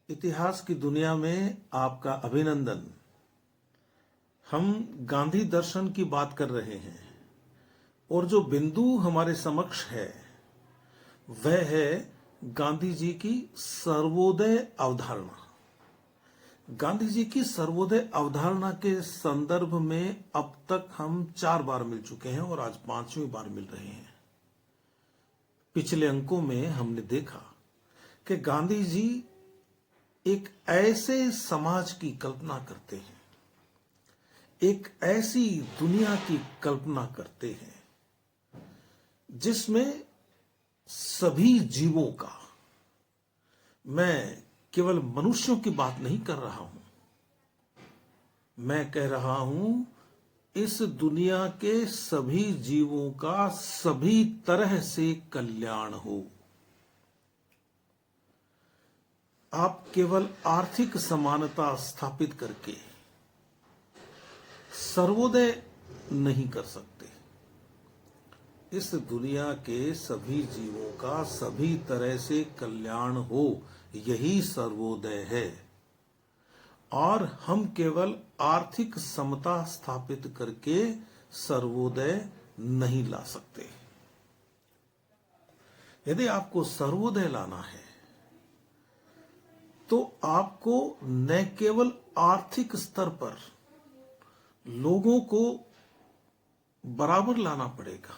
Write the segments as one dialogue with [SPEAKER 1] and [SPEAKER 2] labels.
[SPEAKER 1] इतिहास की दुनिया में आपका अभिनंदन। हम गांधी दर्शन की बात कर रहे हैं और जो बिंदु हमारे समक्ष है वह है गांधी जी की सर्वोदय अवधारणा। गांधी जी की सर्वोदय अवधारणा के संदर्भ में अब तक हम 4 बार मिल चुके हैं और आज 5वीं बार मिल रहे हैं। पिछले अंकों में हमने देखा कि गांधी जी एक ऐसे समाज की कल्पना करते हैं, एक ऐसी दुनिया की कल्पना करते हैं जिसमें सभी जीवों का, मैं केवल मनुष्यों की बात नहीं कर रहा हूं, मैं कह रहा हूं इस दुनिया के सभी जीवों का सभी तरह से कल्याण हो। आप केवल आर्थिक समानता स्थापित करके सर्वोदय नहीं कर सकते। इस दुनिया के सभी जीवों का सभी तरह से कल्याण हो, यही सर्वोदय है। और हम केवल आर्थिक समता स्थापित करके सर्वोदय नहीं ला सकते। यदि आपको सर्वोदय लाना है तो आपको न केवल आर्थिक स्तर पर लोगों को बराबर लाना पड़ेगा।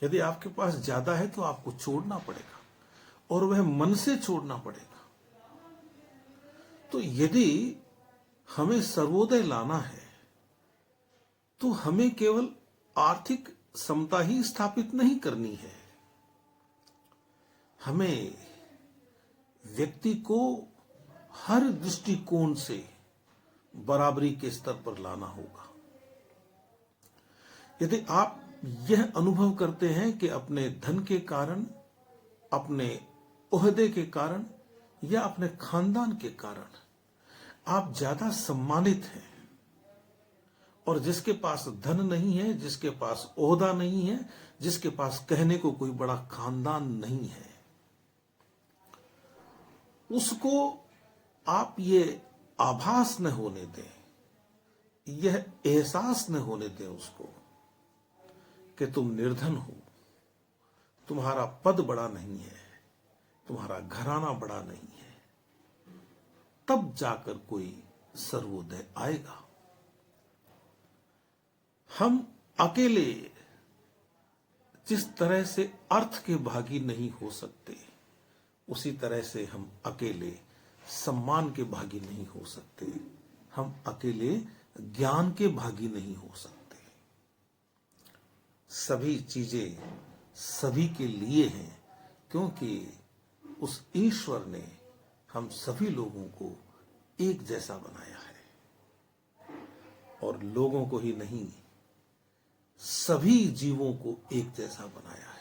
[SPEAKER 1] यदि आपके पास ज्यादा है तो आपको छोड़ना पड़ेगा और वह मन से छोड़ना पड़ेगा। तो यदि हमें सर्वोदय लाना है तो हमें केवल आर्थिक समता ही स्थापित नहीं करनी है, हमें व्यक्ति को हर दृष्टिकोण से बराबरी के स्तर पर लाना होगा। यदि आप यह अनुभव करते हैं कि अपने धन के कारण, अपने ओहदे के कारण या अपने खानदान के कारण आप ज्यादा सम्मानित हैं और जिसके पास धन नहीं है, जिसके पास ओहदा नहीं है, जिसके पास कहने को कोई बड़ा खानदान नहीं है, उसको आप ये आभास न होने दें, यह एहसास न होने दें उसको कि तुम निर्धन हो, तुम्हारा पद बड़ा नहीं है, तुम्हारा घराना बड़ा नहीं है। तब जाकर कोई सर्वोदय आएगा। हम अकेले जिस तरह से अर्थ के भागी नहीं हो सकते, उसी तरह से हम अकेले सम्मान के भागी नहीं हो सकते, हम अकेले ज्ञान के भागी नहीं हो सकते। सभी चीजें सभी के लिए हैं, क्योंकि उस ईश्वर ने हम सभी लोगों को एक जैसा बनाया है। और लोगों को ही नहीं, सभी जीवों को एक जैसा बनाया है।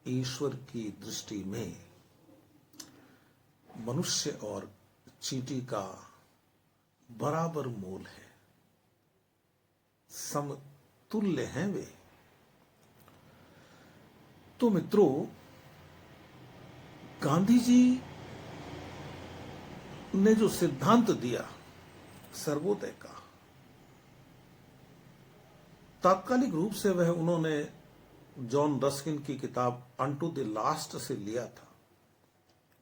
[SPEAKER 1] ईश्वर की दृष्टि में मनुष्य और चींटी का बराबर मोल है, समतुल्य हैं वे। तो मित्रों, गांधी जी ने जो सिद्धांत दिया सर्वोदय का, तात्कालिक रूप से वह उन्होंने जॉन रस्किन की किताब अनटू द लास्ट से लिया था,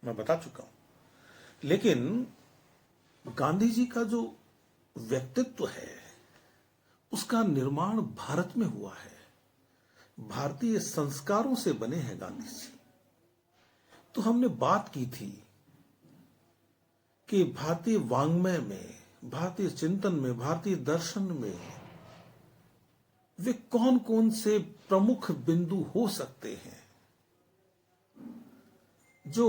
[SPEAKER 1] मैं बता चुका हूं। लेकिन गांधी जी का जो व्यक्तित्व है उसका निर्माण भारत में हुआ है, भारतीय संस्कारों से बने हैं गांधी जी। तो हमने बात की थी कि भारतीय वाङ्मय में, भारतीय चिंतन में, भारतीय दर्शन में वे कौन कौन से प्रमुख बिंदु हो सकते हैं जो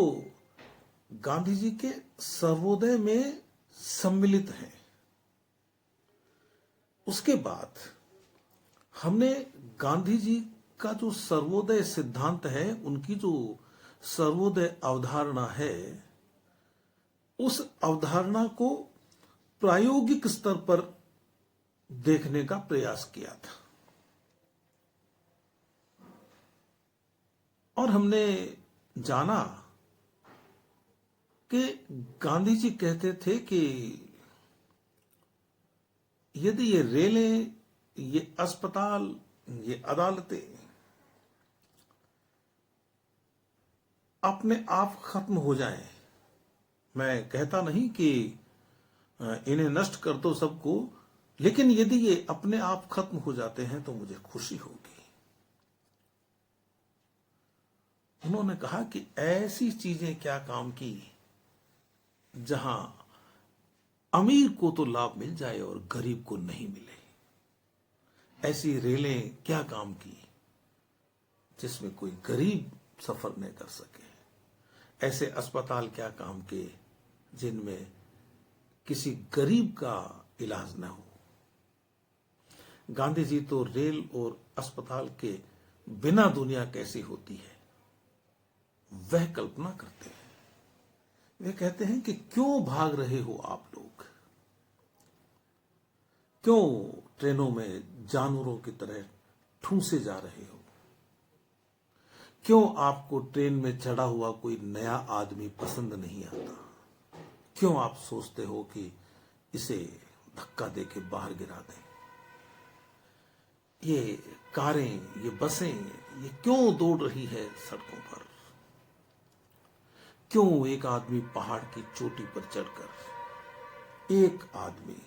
[SPEAKER 1] गांधी जी के सर्वोदय में सम्मिलित हैं। उसके बाद हमने गांधी जी का जो सर्वोदय सिद्धांत है, उनकी जो सर्वोदय अवधारणा है, उस अवधारणा को प्रायोगिक स्तर पर देखने का प्रयास किया था। और हमने जाना कि गांधी जी कहते थे कि यदि ये रेलें, ये अस्पताल, ये अदालतें अपने आप खत्म हो जाएं, मैं कहता नहीं कि इन्हें नष्ट कर दो सबको, लेकिन यदि ये अपने आप खत्म हो जाते हैं तो मुझे खुशी होगी। उन्होंने कहा कि ऐसी चीजें क्या काम की जहां अमीर को तो लाभ मिल जाए और गरीब को नहीं मिले। ऐसी रेलें क्या काम की जिसमें कोई गरीब सफर नहीं कर सके। ऐसे अस्पताल क्या काम के जिनमें किसी गरीब का इलाज न हो। गांधी जी तो रेल और अस्पताल के बिना दुनिया कैसी होती है वह कल्पना करते हैं। वे कहते हैं कि क्यों भाग रहे हो आप लोग, क्यों ट्रेनों में जानवरों की तरह ठूंसे जा रहे हो, क्यों आपको ट्रेन में चढ़ा हुआ कोई नया आदमी पसंद नहीं आता, क्यों आप सोचते हो कि इसे धक्का देके बाहर गिरा दें। ये कारें, ये बसें, ये क्यों दौड़ रही है सड़कों पर, क्यों एक आदमी पहाड़ की चोटी पर चढ़कर एक आदमी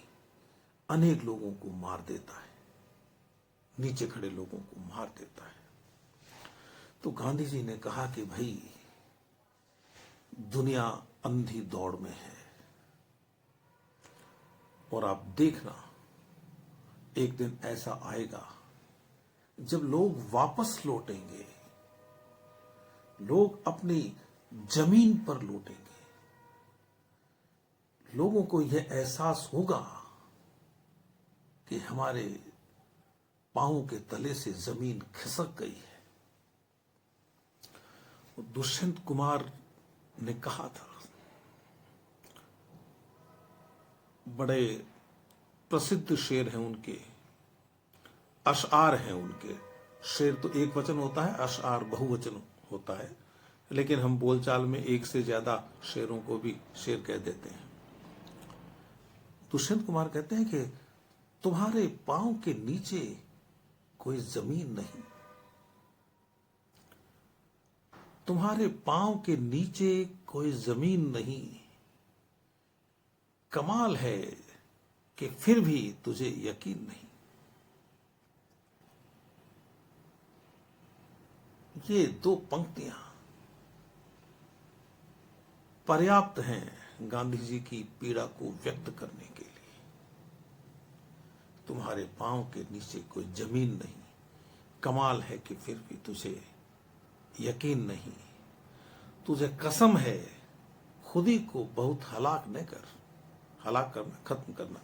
[SPEAKER 1] अनेक लोगों को मार देता है, नीचे खड़े लोगों को मार देता है। तो गांधी जी ने कहा कि भाई दुनिया अंधी दौड़ में है और आप देखना एक दिन ऐसा आएगा जब लोग वापस लौटेंगे, लोग अपनी जमीन पर लौटेंगे, लोगों को यह एहसास होगा कि हमारे पांवों के तले से जमीन खिसक गई है। दुष्यंत कुमार ने कहा था, बड़े प्रसिद्ध शेर हैं उनके, अशआर हैं उनके। शेर तो एक वचन होता है, अशआर बहुवचन होता है, लेकिन हम बोलचाल में एक से ज्यादा शेरों को भी शेर कह देते हैं। दुष्यंत कुमार कहते हैं कि तुम्हारे पांव के नीचे कोई जमीन नहीं, तुम्हारे पांव के नीचे कोई जमीन नहीं, कमाल है कि फिर भी तुझे यकीन नहीं। ये दो पंक्तियां पर्याप्त हैं गांधी जी की पीड़ा को व्यक्त करने के लिए। तुम्हारे पांव के नीचे कोई जमीन नहीं, कमाल है कि फिर भी तुझे यकीन नहीं, तुझे कसम है खुदी को बहुत हलाक न कर। हलाक करना, खत्म करना।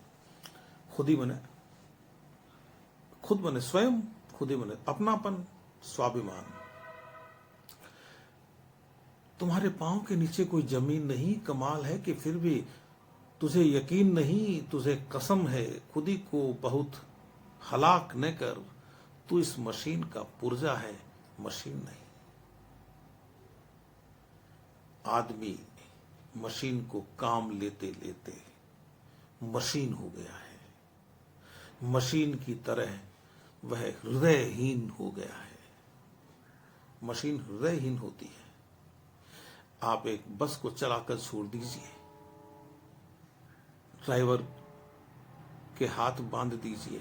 [SPEAKER 1] खुदी बने, खुद बने स्वयं, खुदी बने अपनापन, स्वाभिमान। तुम्हारे पांव के नीचे कोई जमीन नहीं, कमाल है कि फिर भी तुझे यकीन नहीं, तुझे कसम है खुदी को बहुत हलाक न कर। तू इस मशीन का पुर्जा है, मशीन नहीं। आदमी मशीन को काम लेते लेते मशीन हो गया है, मशीन की तरह वह हृदयहीन हो गया है। मशीन हृदयहीन होती है। आप एक बस को चलाकर छोड़ दीजिए, ड्राइवर के हाथ बांध दीजिए,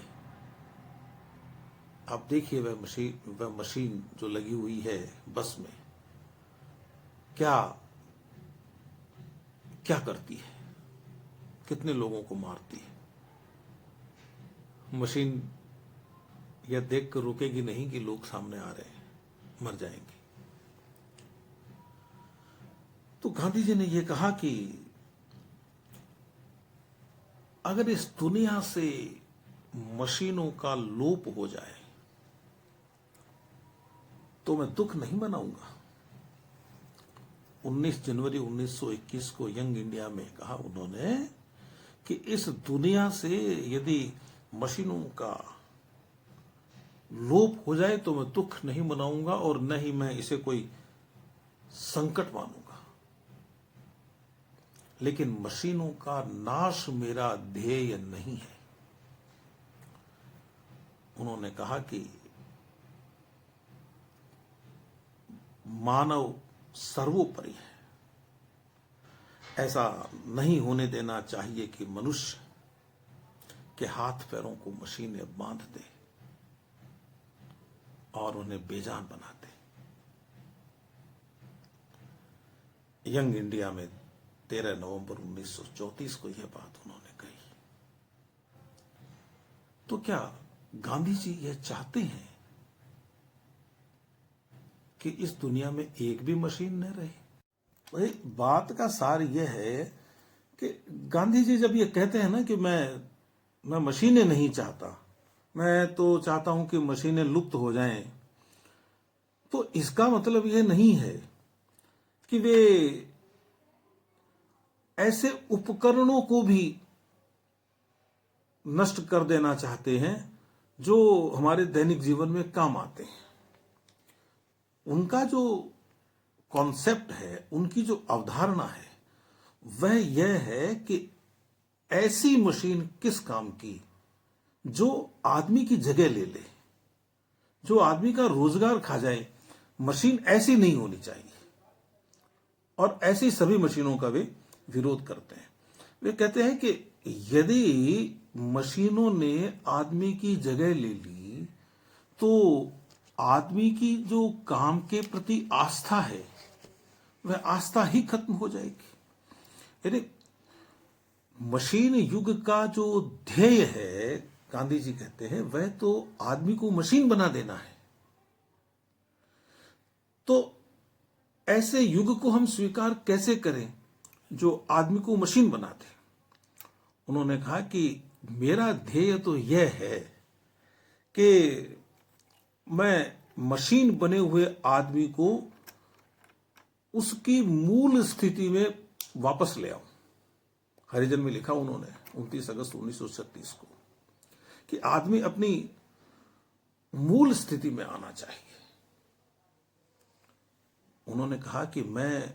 [SPEAKER 1] आप देखिए वह मशीन जो लगी हुई है बस में क्या क्या करती है, कितने लोगों को मारती है। मशीन यह देखकर रुकेगी नहीं कि लोग सामने आ रहे हैं, मर जाएंगे। तो गांधी जी ने यह कहा कि अगर इस दुनिया से मशीनों का लोप हो जाए तो मैं दुख नहीं मनाऊंगा। 19 जनवरी 1921 को यंग इंडिया में कहा उन्होंने कि इस दुनिया से यदि मशीनों का लोप हो जाए तो मैं दुख नहीं मनाऊंगा और न ही मैं इसे कोई संकट मानूंगा। लेकिन मशीनों का नाश मेरा ध्येय नहीं है। उन्होंने कहा कि मानव सर्वोपरि है। ऐसा नहीं होने देना चाहिए कि मनुष्य के हाथ पैरों को मशीनें बांध दे और उन्हें बेजान बना दे। यंग इंडिया में 13 नवंबर 1934 को यह बात उन्होंने कही। तो क्या गांधी जी यह चाहते हैं कि इस दुनिया में एक भी मशीन न रहे? भाई, बात का सार यह है कि गांधी जी जब ये कहते हैं ना कि मैं मशीनें नहीं चाहता, मैं तो चाहता हूं कि मशीनें लुप्त हो जाएं, तो इसका मतलब यह नहीं है कि वे ऐसे उपकरणों को भी नष्ट कर देना चाहते हैं जो हमारे दैनिक जीवन में काम आते हैं। उनका जो कॉन्सेप्ट है, उनकी जो अवधारणा है, वह यह है कि ऐसी मशीन किस काम की जो आदमी की जगह ले ले, जो आदमी का रोजगार खा जाए। मशीन ऐसी नहीं होनी चाहिए, और ऐसी सभी मशीनों का वे विरोध करते हैं। वे कहते हैं कि यदि मशीनों ने आदमी की जगह ले ली तो आदमी की जो काम के प्रति आस्था है, वह आस्था ही खत्म हो जाएगी। यानी मशीन युग का जो ध्येय है, गांधी जी कहते हैं, वह तो आदमी को मशीन बना देना है। तो ऐसे युग को हम स्वीकार कैसे करें जो आदमी को मशीन बना दे? उन्होंने कहा कि मेरा ध्येय तो यह है कि मैं मशीन बने हुए आदमी को उसकी मूल स्थिति में वापस ले आऊं। हरिजन में लिखा उन्होंने 29 अगस्त 1936 को कि आदमी अपनी मूल स्थिति में आना चाहिए। उन्होंने कहा कि मैं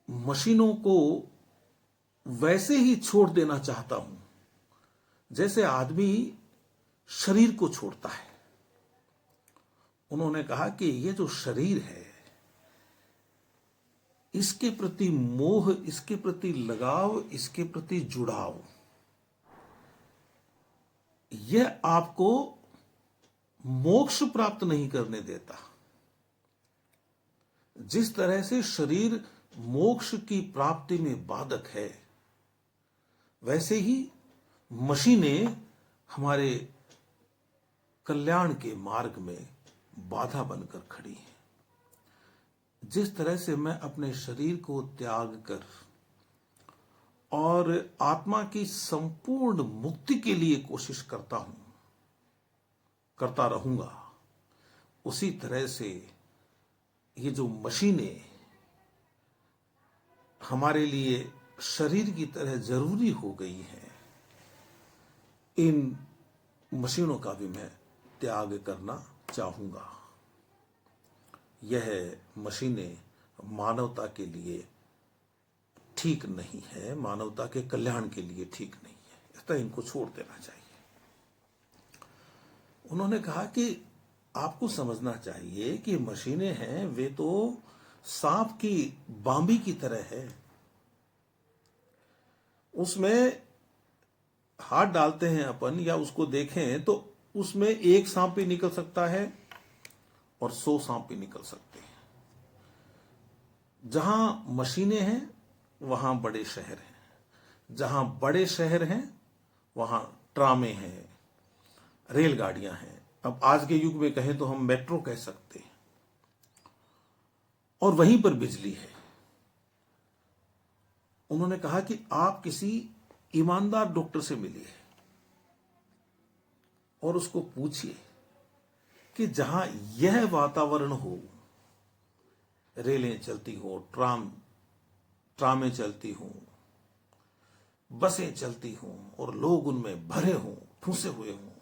[SPEAKER 1] मशीनों को वैसे ही छोड़ देना चाहता हूं जैसे आदमी शरीर को छोड़ता है। उन्होंने कहा कि यह जो शरीर है, इसके प्रति मोह, इसके प्रति लगाव, इसके प्रति जुड़ाव, यह आपको मोक्ष प्राप्त नहीं करने देता। जिस तरह से शरीर मोक्ष की प्राप्ति में बाधक है, वैसे ही मशीनें हमारे कल्याण के मार्ग में बाधा बनकर खड़ी हैं। जिस तरह से मैं अपने शरीर को त्याग कर और आत्मा की संपूर्ण मुक्ति के लिए कोशिश करता रहूंगा, उसी तरह से ये जो मशीनें हमारे लिए शरीर की तरह जरूरी हो गई हैं, इन मशीनों का भी मैं त्याग करना चाहूंगा। यह मशीनें मानवता के लिए ठीक नहीं है, मानवता के कल्याण के लिए ठीक नहीं है, इसलिए इनको छोड़ देना चाहिए। उन्होंने कहा कि आपको समझना चाहिए कि मशीनें हैं, वे तो सांप की बांबी की तरह है। उसमें हाथ डालते हैं अपन या उसको देखें तो उसमें एक सांप भी निकल सकता है और 100 सांप भी निकल सकते हैं। जहां मशीनें हैं वहां बड़े शहर हैं, जहां बड़े शहर हैं वहां ट्रामे हैं, रेलगाड़ियां हैं। अब आज के युग में कहें तो हम मेट्रो कह सकते हैं, और वहीं पर बिजली है। उन्होंने कहा कि आप किसी ईमानदार डॉक्टर से मिलिए और उसको पूछिए कि जहां यह वातावरण हो, रेलें चलती हो, ट्रामें चलती हों, बसें चलती हों और लोग उनमें भरे हों, ठूसे हुए हों,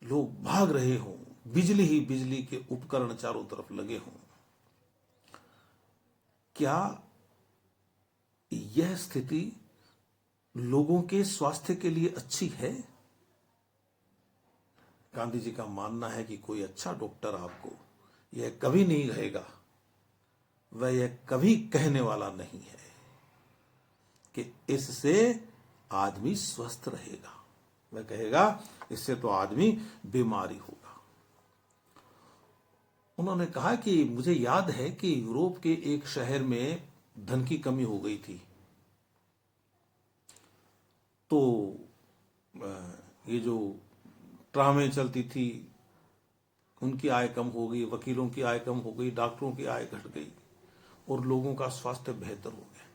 [SPEAKER 1] लोग भाग रहे हों, बिजली ही बिजली के उपकरण चारों तरफ लगे हों, क्या यह स्थिति लोगों के स्वास्थ्य के लिए अच्छी है? गांधी जी का मानना है कि कोई अच्छा डॉक्टर आपको यह कभी नहीं कहेगा, वह यह कभी कहने वाला नहीं है कि इससे आदमी स्वस्थ रहेगा। वह कहेगा इससे तो आदमी बीमारी होगा। उन्होंने कहा कि मुझे याद है कि यूरोप के एक शहर में धन की कमी हो गई थी, तो ये जो ट्रामें चलती थी उनकी आय कम हो गई, वकीलों की आय कम हो गई, डॉक्टरों की आय घट गई और लोगों का स्वास्थ्य बेहतर हो गया।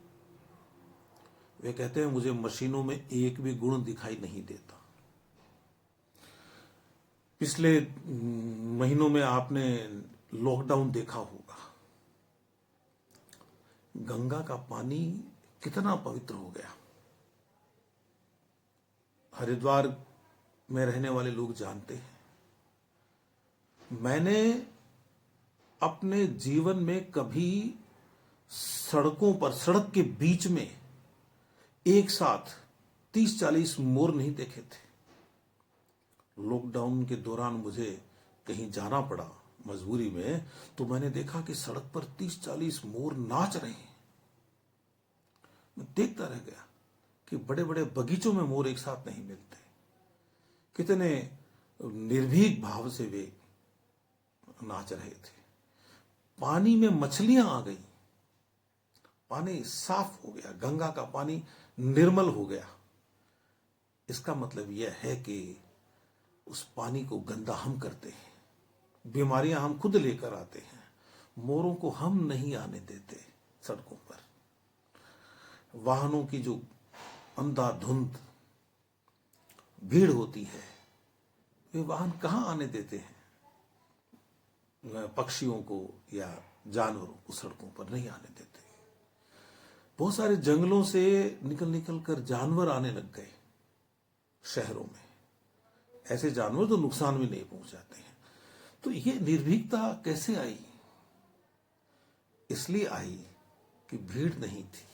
[SPEAKER 1] वे कहते हैं मुझे मशीनों में एक भी गुण दिखाई नहीं देता। पिछले महीनों में आपने लॉकडाउन देखा होगा, गंगा का पानी कितना पवित्र हो गया। हरिद्वार में रहने वाले लोग जानते हैं, मैंने अपने जीवन में कभी सड़कों पर, सड़क के बीच में एक साथ 30-40 मोर नहीं देखे थे। लॉकडाउन के दौरान मुझे कहीं जाना पड़ा मजबूरी में, तो मैंने देखा कि सड़क पर 30-40 मोर नाच रहे हैं। मैं देखता रह गया कि बड़े बड़े बगीचों में मोर एक साथ नहीं मिलते। कितने निर्भीक भाव से वे नाच रहे थे। पानी में मछलियां आ गई, पानी साफ हो गया, गंगा का पानी निर्मल हो गया। इसका मतलब यह है कि उस पानी को गंदा हम करते हैं, बीमारियां हम खुद लेकर आते हैं, मोरों को हम नहीं आने देते सड़कों पर। वाहनों की जो अंधाधुंध भीड़ होती है, वे वाहन कहां आने देते हैं? पक्षियों को या जानवरों को सड़कों पर नहीं आने देते। बहुत सारे जंगलों से निकल निकल कर जानवर आने लग गए शहरों में। ऐसे जानवर तो नुकसान भी नहीं पहुंचाते हैं। तो ये निर्भीकता कैसे आई? इसलिए आई कि भीड़ नहीं थी।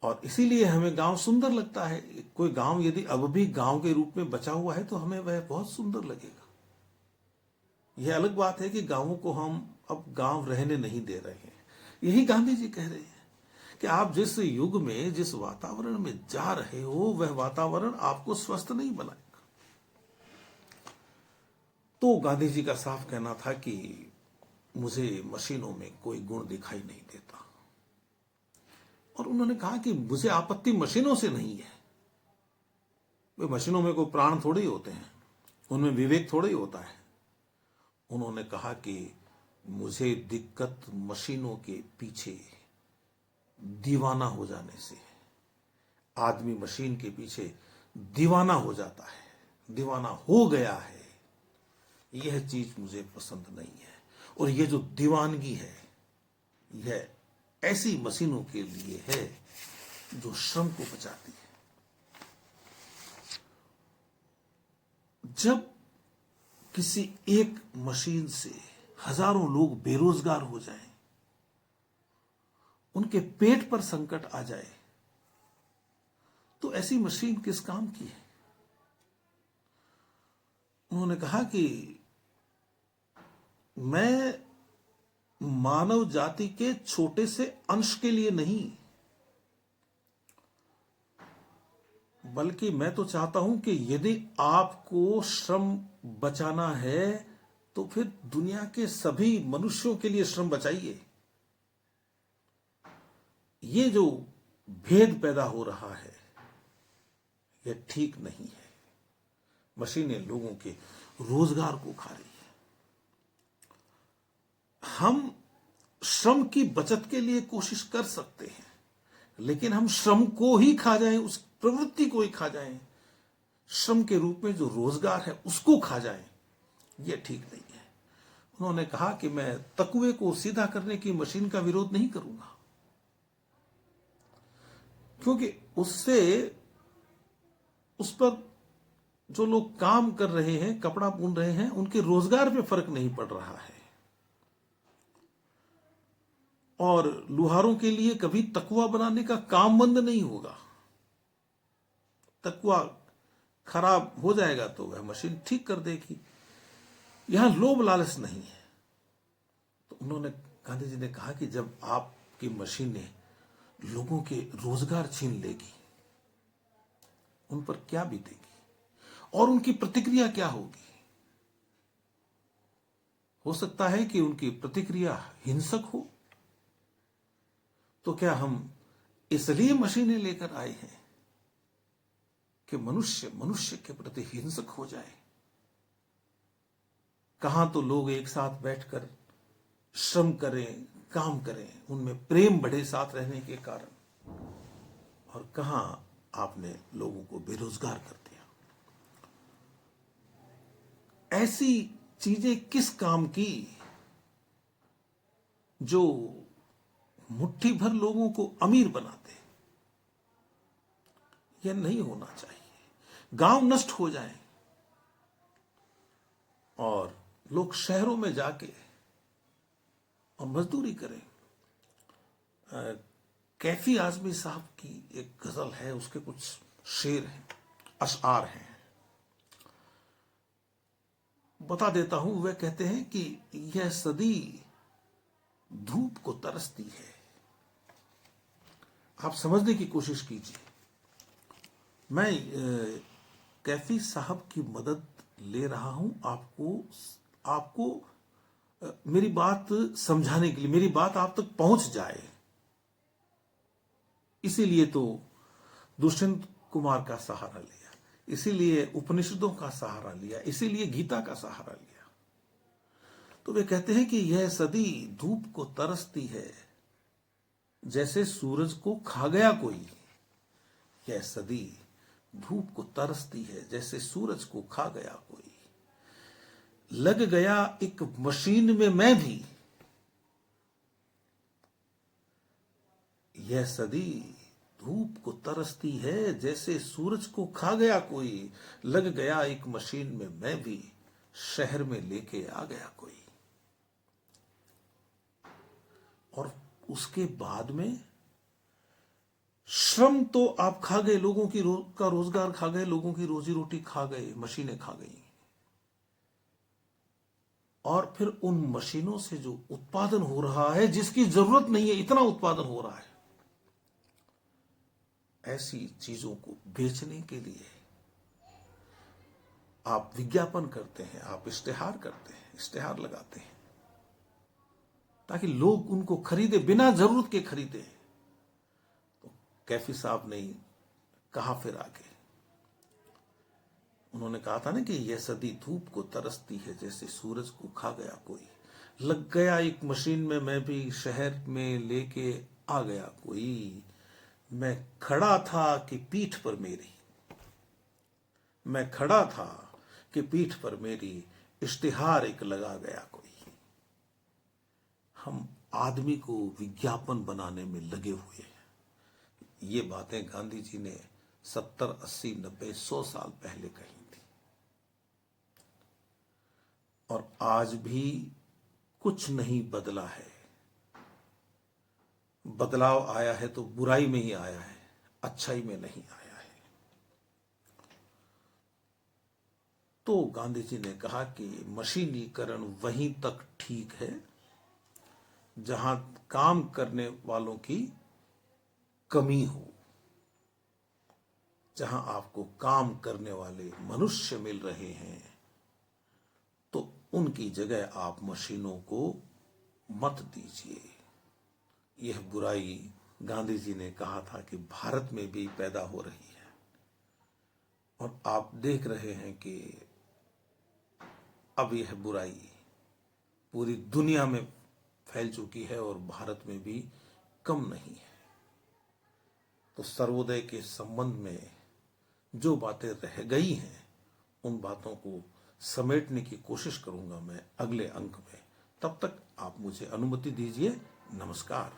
[SPEAKER 1] और इसीलिए हमें गांव सुंदर लगता है। कोई गांव यदि अब भी गांव के रूप में बचा हुआ है तो हमें वह बहुत सुंदर लगेगा। यह अलग बात है कि गांवों को हम अब गांव रहने नहीं दे रहे हैं। यही गांधी जी कह रहे हैं कि आप जिस युग में, जिस वातावरण में जा रहे हो, वह वातावरण आपको स्वस्थ नहीं बनाएगा। तो गांधी जी का साफ कहना था कि मुझे मशीनों में कोई गुण दिखाई नहीं देता। और उन्होंने कहा कि मुझे आपत्ति मशीनों से नहीं है। वे मशीनों में कोई प्राण थोड़े ही होते हैं, उनमें विवेक थोड़े ही होता है। उन्होंने कहा कि मुझे दिक्कत मशीनों के पीछे दीवाना हो जाने से। आदमी मशीन के पीछे दीवाना हो जाता है, दीवाना हो गया है। यह चीज मुझे पसंद नहीं है। और यह जो दीवानगी है, यह ऐसी मशीनों के लिए है जो श्रम को बचाती है। जब किसी एक मशीन से हजारों लोग बेरोजगार हो जाएं, उनके पेट पर संकट आ जाए, तो ऐसी मशीन किस काम की है? उन्होंने कहा कि मैं मानव जाति के छोटे से अंश के लिए नहीं, बल्कि मैं तो चाहता हूं कि यदि आपको श्रम बचाना है तो फिर दुनिया के सभी मनुष्यों के लिए श्रम बचाइए। ये जो भेद पैदा हो रहा है, यह ठीक नहीं है। मशीनें लोगों के रोजगार को खा रही है। हम श्रम की बचत के लिए कोशिश कर सकते हैं, लेकिन हम श्रम को ही खा जाएं, उस प्रवृत्ति को ही खा जाएं, श्रम के रूप में जो रोजगार है उसको खा जाएं, यह ठीक नहीं है। उन्होंने कहा कि मैं तकुए को सीधा करने की मशीन का विरोध नहीं करूंगा, क्योंकि उससे उस पर जो लोग काम कर रहे हैं, कपड़ा बुन रहे हैं, उनके रोजगार पे फर्क नहीं पड़ रहा है। और लुहारों के लिए कभी तकुआ बनाने का काम बंद नहीं होगा। तकुआ खराब हो जाएगा तो वह मशीन ठीक कर देगी। यहां लोभ लालच नहीं है। तो उन्होंने, गांधी जी ने कहा कि जब आपकी मशीनें लोगों के रोजगार छीन लेगी, उन पर क्या बीतेगी और उनकी प्रतिक्रिया क्या होगी। हो सकता है कि उनकी प्रतिक्रिया हिंसक हो। तो क्या हम इसलिए मशीनें लेकर आए हैं कि मनुष्य मनुष्य के प्रति हिंसक हो जाए? कहां तो लोग एक साथ बैठकर श्रम करें, काम करें, उनमें प्रेम बढ़े साथ रहने के कारण, और कहां आपने लोगों को बेरोजगार कर दिया। ऐसी चीजें किस काम की जो मुट्ठी भर लोगों को अमीर बनाते? यह नहीं होना चाहिए। गांव नष्ट हो जाएं और लोग शहरों में जाके और मजदूरी करें। कैफी आजमी साहब की एक गजल है, उसके कुछ शेर हैं, अशआर हैं, बता देता हूं। वह कहते हैं कि यह सदी धूप को तरसती है। आप समझने की कोशिश कीजिए। मैं कैफी साहब की मदद ले रहा हूं आपको मेरी बात समझाने के लिए, मेरी बात आप तक पहुंच जाए। इसीलिए तो दुष्यंत कुमार का सहारा लिया, इसीलिए उपनिषदों का सहारा लिया, इसीलिए गीता का सहारा लिया। तो वे कहते हैं कि यह सदी धूप को तरसती है जैसे सूरज को खा गया कोई। यह सदी धूप को तरसती है जैसे सूरज को खा गया कोई। लग गया एक मशीन में मैं भी। यह सदी धूप को तरसती है जैसे सूरज को खा गया कोई। लग गया एक मशीन में मैं भी, शहर में लेके आ गया कोई। और उसके बाद में श्रम तो आप खा गए, लोगों की का रोजगार खा गए, लोगों की रोजी रोटी खा गए, मशीनें खा गई। और फिर उन मशीनों से जो उत्पादन हो रहा है, जिसकी जरूरत नहीं है, इतना उत्पादन हो रहा है, ऐसी चीजों को बेचने के लिए आप विज्ञापन करते हैं, आप इश्तेहार करते हैं, इश्तेहार लगाते हैं ताकि लोग उनको खरीदे, बिना जरूरत के खरीदे। तो कैफी साहब ने कहा फिर आगे, उन्होंने कहा था ना कि यह सदी धूप को तरसती है जैसे सूरज को खा गया कोई। लग गया एक मशीन में मैं भी, शहर में लेके आ गया कोई। मैं खड़ा था कि पीठ पर मेरी, मैं खड़ा था कि पीठ पर मेरी, इश्तिहार एक लगा गया कोई। हम आदमी को विज्ञापन बनाने में लगे हुए हैं। ये बातें गांधी जी ने 70, 80, 90, 100 साल पहले कही थी। और आज भी कुछ नहीं बदला है। बदलाव आया है तो बुराई में ही आया है, अच्छाई में नहीं आया है। तो गांधी जी ने कहा कि मशीनीकरण वहीं तक ठीक है जहां काम करने वालों की कमी हो, जहां आपको काम करने वाले मनुष्य मिल रहे हैं, तो उनकी जगह आप मशीनों को मत दीजिए। यह बुराई गांधी जी ने कहा था कि भारत में भी पैदा हो रही है, और आप देख रहे हैं कि अब यह बुराई पूरी दुनिया में फैल चुकी है और भारत में भी कम नहीं है। तो सर्वोदय के संबंध में जो बातें रह गई हैं, उन बातों को समेटने की कोशिश करूंगा मैं अगले अंक में। तब तक आप मुझे अनुमति दीजिए। नमस्कार।